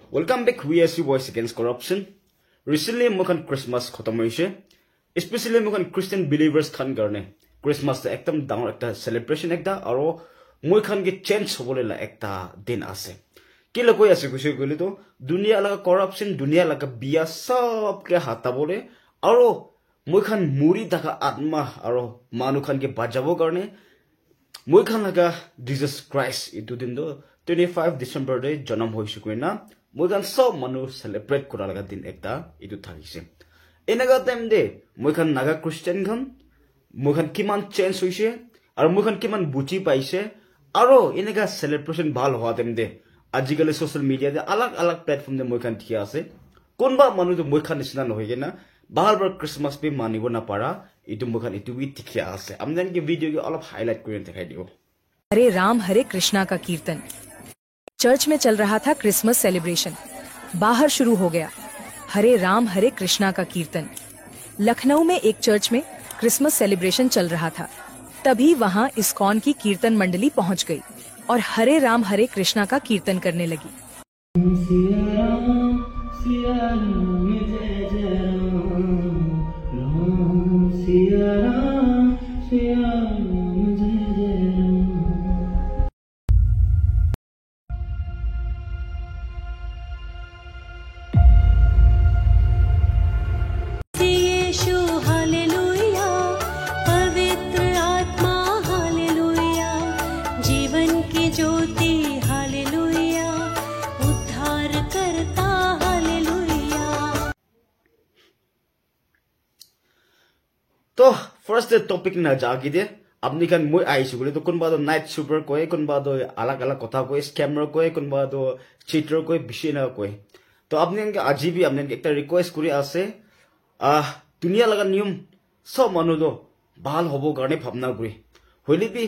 Welcome back VSU Voice Against Corruption. Recently, mokan Christmas khotam hoise. Especially mokan Christian believers khan garne. Christmas ta ekdam dangor ekta celebration ekta aro moi khan ge change hobole la ekta din ase. Kila koi ase kushe kole to dunia laga corruption, dunia laga biya sab ke hata bole aro moi khan muri daga atma aro manu khan ge bajabo garne moi khan laga Jesus Christ itu din do 25 December day janam hoise koina moi khan sob manu celebrate kora laga din ekta itu thakise. Enaga time de moi khan naga Christian khan moi khan kiman change hoise aro moi khan kiman buchi paise aro enaga celebration bhal hoa time de ajikale social media de alag platform de moi khan thia ase konba manu de moi khan isna nohoi gena bahar bar Christmas pe manibo na para itu moi khan itu bi thia ase amdan ke video ke alop highlight kore dikhai dibo. हरे राम हरे कृष्णा का कीर्तन church में चल रहा था Christmas celebration बाहर शुरू हो गया हरे राम हरे कृष्णा का कीर्तन लखनऊ में एक चर्च में क्रिसमस सेलिब्रेशन चल रहा था तभी वहां इस्कॉन की कीर्तन मंडली पहुंच गई और हरे राम हरे कृष्णा का कीर्तन करने लगी. तो फर्स्ट टॉपिक ना जागी दे अपनी kan moi ai sugule to kunba do night super koy kunba do alag kotha koy scammer koy kunba do cheater koy bishina koy to apni ke aji bi apni ekta request kuri ase dunia laga niyam sob manu do bhal hobo garne bhabna kuri hoile bi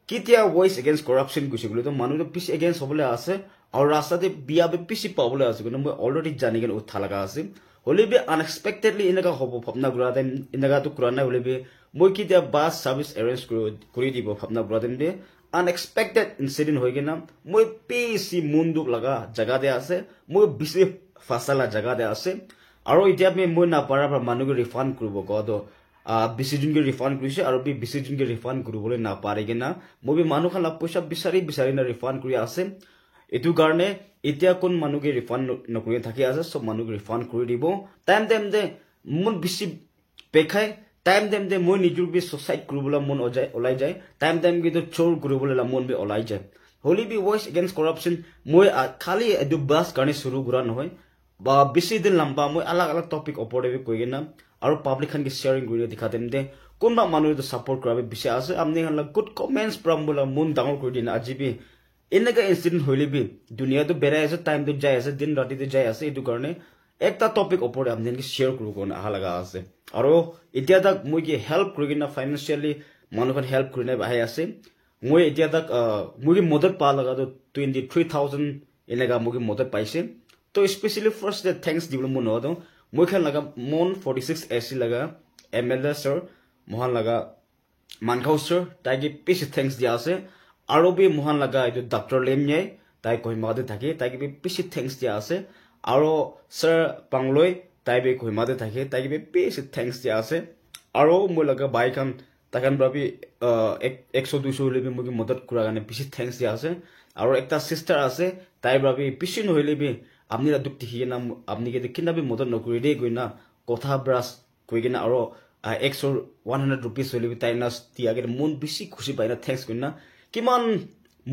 kitia voice against corruption gusugule to manu do peace against hobole ase aur rasta te biya be peace pabole ase kono moi already jani gen utha laga ase hoile bi unexpectedly inaga hobo bhabna gura dem inaga to kurana hoile bi moi kitia bus service arrange kuri dibo bhabna gura dem de unexpected incident hoy gena moi peace munduk laga jaga de ase moi bisi fasala jaga de ase aro itia me moi na para pra manu ge refund kurubo ko do bisi jun ge refund kurise aro bi bisi jun ge refund kurubole na pare gena moi bi manu khala poisa bisari na refund kuri ase etu garne itia kon manu ge refund nokuri thaki ase sob manu ge refund kuri dibo time de mun bisi pekhai time de moi nijur bi suicide kurubola mun olai jai time ge to chor kurubola mun bi olai jai holy be voice against corruption moi khali edu bus garne suru gura nohoi ba bisi din lamba moi alag topic opore bi koi gena aro public khan ge sharing guri dikha dem de konba manu to support kurabe bisi ase amni khan la good comments from bola mun dangor kuri din ajibi enaga incident hoile bi dunia to berai ase time to jai ase din rati to jai ase edu karne ekta topic opore amni ke share kuru kon aha laga ase aro etia tak moi ge help kuri na financially manu khan help kuri na bahai ase moi etia tak moi ge modad pa laga to 23000 enaga moi ge modad paise to especially first the thanks diblo mon no moi khan laga mon 46 AC laga MLA sir mohan laga mankhau sir tai ge piece thanks dia ase aro bi mohan laga etu Dr. Lemnyai tai koi made thake tai ge piece thanks dia ase aro sir Pangloi tai be koi made thake tai ge piece thanks dia ase aro moi laga bai khan takan brabi 100 200 le bi moi ge madad kura gane piece thanks dia ase aro ekta sister ase tai brabi piece no hoile bi apni la duk tikhi na apni ke kinna bi madad no kuri de goina kotha brush koi gena aro 100 rupees hoile bi tai na tiage mon bisi khushi paina thanks goina kiman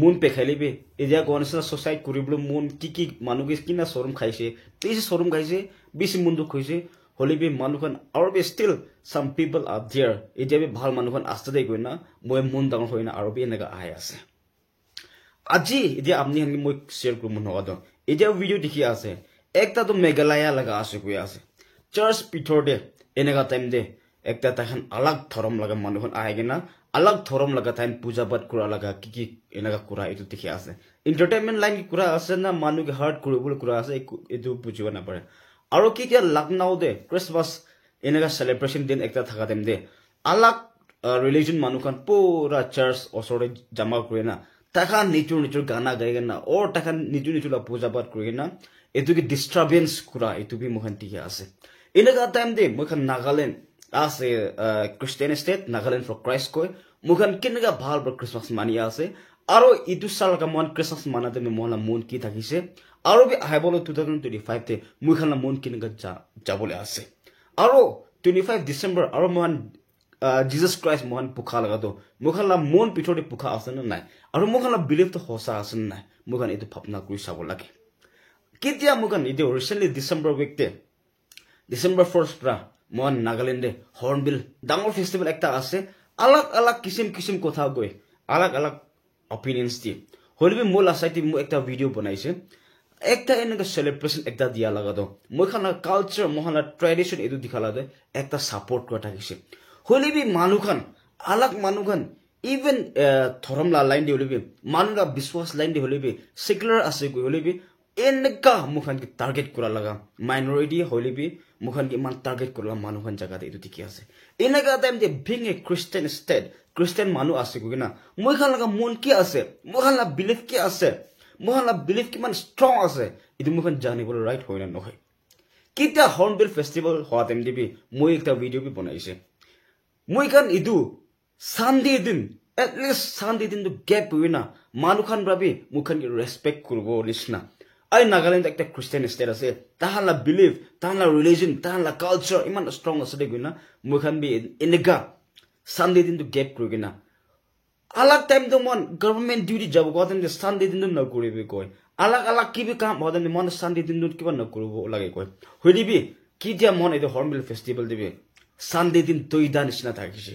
mun pe khaile be eja gonsa society kuriblo mun ki manu ge kina showroom khaise bisi showroom khaise bisi mundu khoise hole be manu khan or be still some people are there eja be bhal manu khan asta dei goina moi mun dang hoina aro be naga ai ase aji eja apni han moi share kru mun hodo eja video dikhi ase ekta to Meghalaya laga ase koi ase church pitor de enaga time de ekta ta khan alag thorom laga manu khan ai gena alag thorom laga tain puja bat kura laga ki enaga kura itu dikhi ase entertainment line ki kura ase na manu ge heart kuribul kura ase etu bujiwa na pare aro ki kia Lucknow de Christmas enaga celebration din ekta thaka dem de alag religion manu khan pura church osore jama kure na takan nitur gana gaye na or takan nitur la puja pat kuri na etu ki disturbance kura etu bi mukhan tikhe ase inaga time de mukhan Nagaland ase Christian state Nagaland for Christ koi mukhan kinaga bhal bra Christmas mani ase aro itu sal ka mon Christmas manate me mohla mon ki thakise aro bi aibolo 2025 te mukhan la mon kinaga jabole ase aro 25 December aro mon Jesus Christ mohan pukha laga do mukhan la mon pichode pukha asan na aro mukhan la believe to hosa asan na mukhan etu phapna kuri sabo lage kitia mukhan etu recently December week te December 1st pra mohan Nagaland de Hornbill dangor festival ekta ase alag kisim kotha goi alag opinions ti holibi mola site mo ekta video banaise ekta enga celebration ekta dia laga do mukhan la culture mohan la tradition etu dikhala de ekta support kota kise holibi manukhan alag manukhan even thoram la line de holibi manuga biswas line de holibi secular ase go holibi enka mukhan ki target kura laga minority holibi mukhan ki man target kura manukhan jaga de etu dikhi ase enaga time de being a Christian state Christian manu ase go gina mukhan laga mon ki ase mukhan la belief ki ase mukhan la belief ki man strong ase etu mukhan jani bol right hoina no hoy kita Hornbill festival hoa time de bi moi ekta video bi banaise moi kan idu Sunday din at least Sunday din to gap wina manukhan brabi mukhan ki respect kurbo lishna ai Nagaland ekta Christian state ase tahala belief tahala religion tahala culture iman strong ase de gina mukhan bi enega Sunday din to gap kurgina alag time to mon government duty job goten de Sunday din na kuribe koi alag ki bi kam hoden mon Sunday din ki ban na kurbo lage koi hoidibi ki dia mon edo Hornbill festival dibe Sunday din toidan isna thakise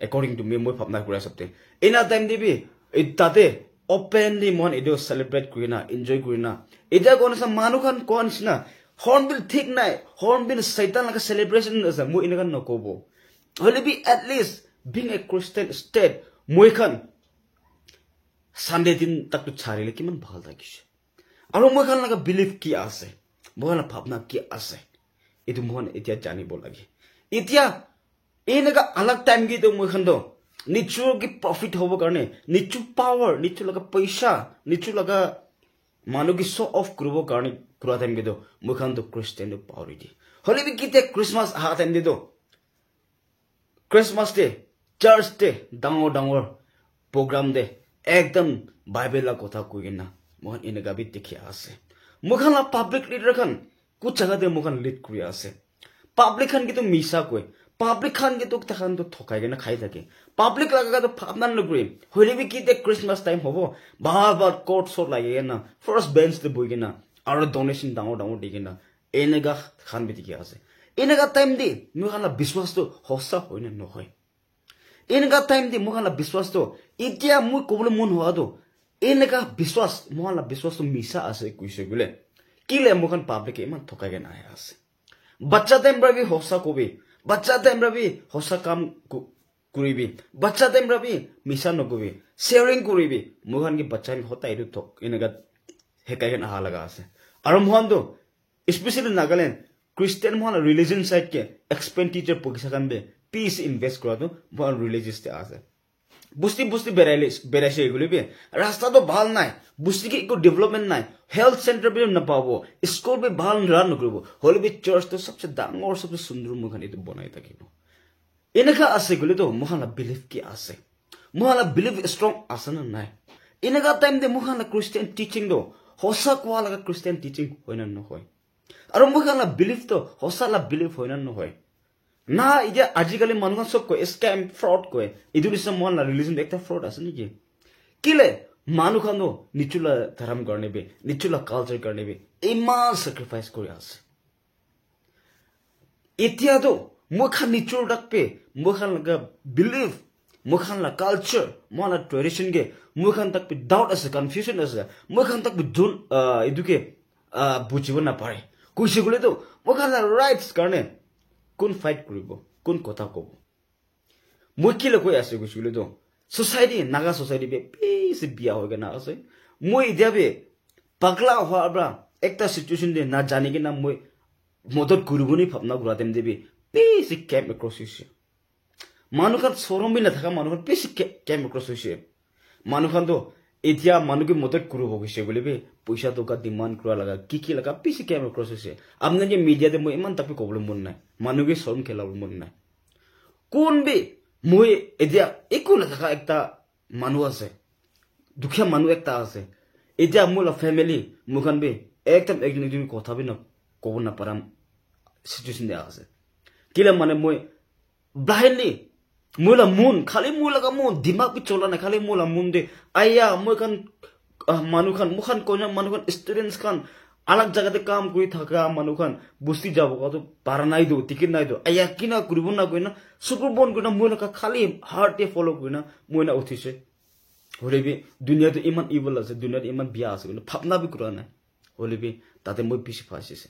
according to me moi phapna kura sabte ena time dibi itate openly mon edo celebrate kurina enjoy kurina eta kono sa manukhan kon sina Hornbill thik nai Hornbill satan la celebration asa moi ina kan nokobo hole be at least being a Christian state moi khan Sunday din tak to charile kiman bhal thakise aro moi khan la belief ki ase moi la phapna ki ase etu mon etia jani bolagi इतिया Enga अलग time की तो मुखंदो निचु की profit होबो करने निचु power निचु लगा पैसा निचु लगा मानो की show off करबो करने पूरा टाइम के दो मुखंदो क्रिश्चियन पावर दी होली भी किते क्रिसमस हा टाइम दे दो क्रिसमस डे चर्च डे डांगो प्रोग्राम दे एकदम बाइबल ला कथा कोइना मोहन एनगा भी देखिया आसे मुखला पब्लिक लीडर खन कुछ जगह दे मुखन लीड करिया आसे पब्लिक खान की तो मीसा कोई पब्लिक खान के तो तखान तो ठोकाएगा ना खाई थके पब्लिक लगा तो फापना न गुरी होली भी की क्रिसमस टाइम होबो बार कोट शॉट लागेगा ना फर्स्ट बेंच ते बोइगे ना और डोनेशन डाउन देगे ना एनेगा खान भी दिखे आसे एनेगा टाइम दे मुखाला विश्वास तो होसा होइना न होय एनेगा टाइम दे मुखाला विश्वास तो इतिया मु कोबल मन होआ तो एनेगा विश्वास मुखाला विश्वास तो मीसा आसे कुइसे गुले किले मुखान पब्लिक एमान ठोकाएगा ना आसे बच्चा टाइम रवि होसा कोबी बच्चा टाइम रवि होसा काम कुरीबी बच्चा टाइम रवि मिसा नकोबी शेयरिंग कुरीबी मुहान की बच्चा ने होता इरु तो इनगा हेकायन आ लगा से और मुहान तो स्पेशली नागालैंड क्रिश्चियन मुहान रिलीजन साइड के एक्सपेंडिचर पैसा कान बे पीस इन्वेस्ट करा तो मुहान रिलीजियस ते आसे बुस्ती बेराइसे एगुली बे रास्ता तो भाल नाय बुस्ती की एको डेवलपमेंट नाय हेल्थ सेंटर भी न पाबो स्कूल भी भाल रन नकरबो होले भी चर्च तो सबसे डांगोर सबसे सुंदर मुखान इतो बनाई तकिबो इनका आसे गुले तो मुखान बिलीफ की आसे मुखान बिलीफ स्ट्रांग आसन नाय इनका टाइम दे मुखान क्रिश्चियन टीचिंग दो होसा क्वाला क्रिश्चियन टीचिंग होइना न होय और मुखान बिलीफ तो होसा ला बिलीफ होइना न होय ना इजे आजिकाली मानुखान सब को स्कैम फ्रॉड को इदु निस मन ला रिलीजन एकटा फ्रॉड आसे निके किले मानुखान निचुला धर्म गर्ने बे निचुला कल्चर गर्ने बे इमा सैक्रिफाइस करे आसे इतिया तो मुखान निचुल डकपे मुखान लगा बिलीफ मुखान ला कल्चर मोला ट्रेडिशन के मुखान तक पे डाउट आसे कंफ्यूजन आसे मुखान तक पे जुन इदुके बुझिबो ना पारे कुइसे गुले तो मुखान ला राइट्स गर्ने कोन फाइट करिबो कोन कथा कबो मुकिले कोइ आसे गुसुले तो सोसाइटी नागा सोसाइटी बे पीस बिया होगा ना आसे मोय इदियाबे पगला होब्रा एकटा सिचुएशन दे ना जानि के ना मोय मदद गुरुबुनी फपना गुरातेम देबे पीस कैम्प क्रॉस इसे मानुखान सोरम भी न थाका मानुखान पीस कैम्प क्रॉस इसे मानुखान तो এতিয়া মানুহে মদত কৰিব গৈছে বুলি বে পইচা টকা ডিমান্ড কৰা লাগা কি লাগা পিছে কেমেৰা ক্ৰছ হৈছে আপোনালোকে মিডিয়াতে মই ইমান তাপি ক'বলৈ মন নাই মানুহে শৰম খেলাব মন নাই কোন বে মই এতিয়া একো নাথাকা একটা মানুহ আছে দুখীয়া মানুহ একটা আছে এতিয়া মোৰ ফেমিলি মুখান বে একদম একজন কথা বি না ক'ব নাপাৰাম সিচুৱেশ্যন দিয়া আছে কিলা মানে মই ব্লাইণ্ডলি মোলা মুন খালি মোলাকা মুন দিমাগ বি চলা নাই খালি মোলা মুন দে আয়া মই খান মানুখান মুখান কইনা মানুখান স্টুডেন্টস খান আলাগ জায়গাতে কাম কৰি থাকা মানুখান বুঝতি যাব কত পাৰা নাই দো টিকেট নাই দো আয়া কিনা কৰিব না কইনা সুকুর বন কইনা মোলাকা খালি হার্টে ফলো কইনা মইনা উঠিছে হলিবি দুনিয়াতে ইমান ইভল আছে দুনিয়াতে ইমান বিয়া আছে কিন্তু ভাবনা বি কৰা নাই হলিবি তাতে মই পিছে ফাঁচিছে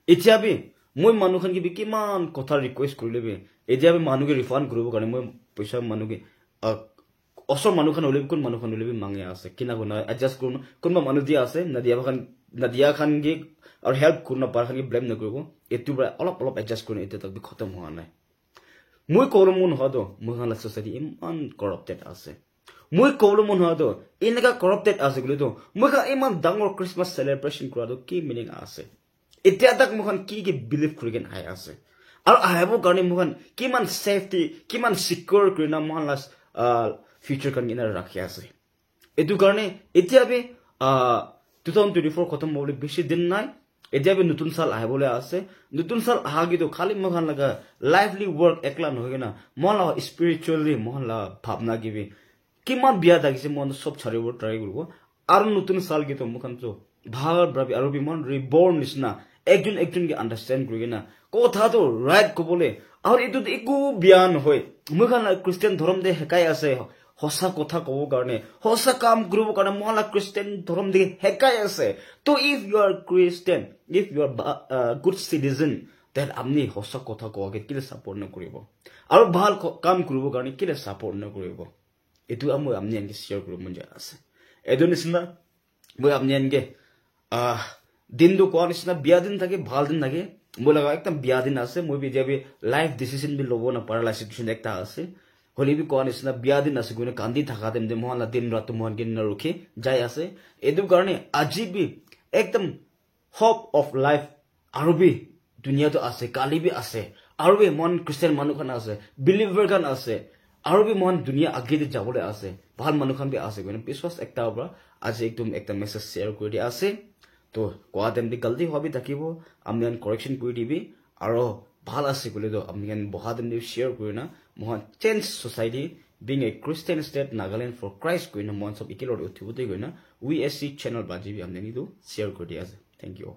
এতিয়া বি মই মানুখান কি কিমান কথা ৰিকুৱেষ্ট কৰিলে বে এতিয়া মানুহে ৰিফাণ্ড কৰিব কাৰণে মই পইচা মানুহে অসৰ মানুহখান হলে কোন মানুহখান হলে মাঙে আছে কিনা কোনা এডজাষ্ট কৰোঁ কোনোবা মানুহ দিয়া আছে নাদিয়া খান গে আৰু হেল্প কৰোঁ না পাৰ খান ব্লেম নকৰিব এইটো অলপ অলপ এডজাষ্ট কৰোঁ এতিয়া তাক খতম হোৱা নাই মই ক'লো মন হোৱাটো মোৰখান ছ'চাইটি ইমান কৰাপ্টেড আছে মই ক'লো মন হোৱাটো এনেকুৱা কৰাপ্টেড আছে বুলিতো মই ইমান ডাঙৰ ক্ৰিছমাছ চেলিব্ৰেশ্যন কৰাটো কি মিনিং আছে এতিয়া তাক মোৰখান কি বিলিভ কৰি কেনে আহি আছে আৰু আহিবৰ কাৰণে মোৰখান কিমান ছেফটি কিমান চিকিউৰ কৰি না মোৰখান last future kan ina rakhi ase etu karne etia be 2024 khatam hobole beshi din nai etia be nutun sal ahibole ase nutun sal ahagi to khali mohan laga lively work ekla nohogena mohala spiritually mohala bhabna gibi kiman biya dagise mon sob chharibo try korbo aru nutun sal gi to mokhan to bhal brabi aru bi mon reborn nisna ekjon ge understand korigena kotha to right kobole aru etu eko biya nohoy mokhan christian dhorom de hekai ase হসা কথা কব কাৰণে হসা কাম কৰিব কাৰণে মহলা Christian ধৰ্ম দি হেকাই আছে তো if you are Christian if you are good citizen then আপনি হসা কথা কোৱাকে কিলে সাপোৰ্ট নকৰিব আৰু ভাল কাম কৰিব কাৰণে কিলে সাপোৰ্ট নকৰিব এটো মই আপনি এনকে শেয়াৰ কৰিব মন যায় আছে এটো নিচিনা মই আপনি এনকে দিনটো কোৱা নিচিনা বিয়া দিন থাকে ভাল দিন থাকে মই লগা একদম বিয়া দিন আছে মই বিজাবি লাইফ ডিসিশন বি ল'ব না পাৰা সিচুৱেশ্যন একটা আছে হলিবি কোৱা নিচিনা বিয়া দিন আছে কোনে কান্দি থাকা দেম দে মহলা দিন ৰাত মহন কিন ৰখি যাই আছে এটো কাৰণে আজি বি একদম হোপ অফ লাইফ আৰু বি দুনিয়াটো আছে কালি বি আছে আৰু বি মন খ্ৰীষ্টিয়ান মানুহখান আছে বিলিভাৰ খান আছে আৰু বি মন দুনিয়া আগেদি যাবলৈ আছে ভাল মানুহখান বি আছে কোনে বিশ্বাস একটা পৰা আজি একদম একটা মেছেজ শেয়াৰ কৰি দিয়া আছে তো কোৱা দেম দি গলতি হবি থাকিব আমি কাৰেকচন কৰি দিবি আৰু ভাল আছে কলে তো আমি বহা দেম দি শেয়াৰ কৰি না mohan change society being a Christian state Nagaland for Christ going on sab ikilor uthibote goina VSC channel baji bi amne ni do share kori ase thank you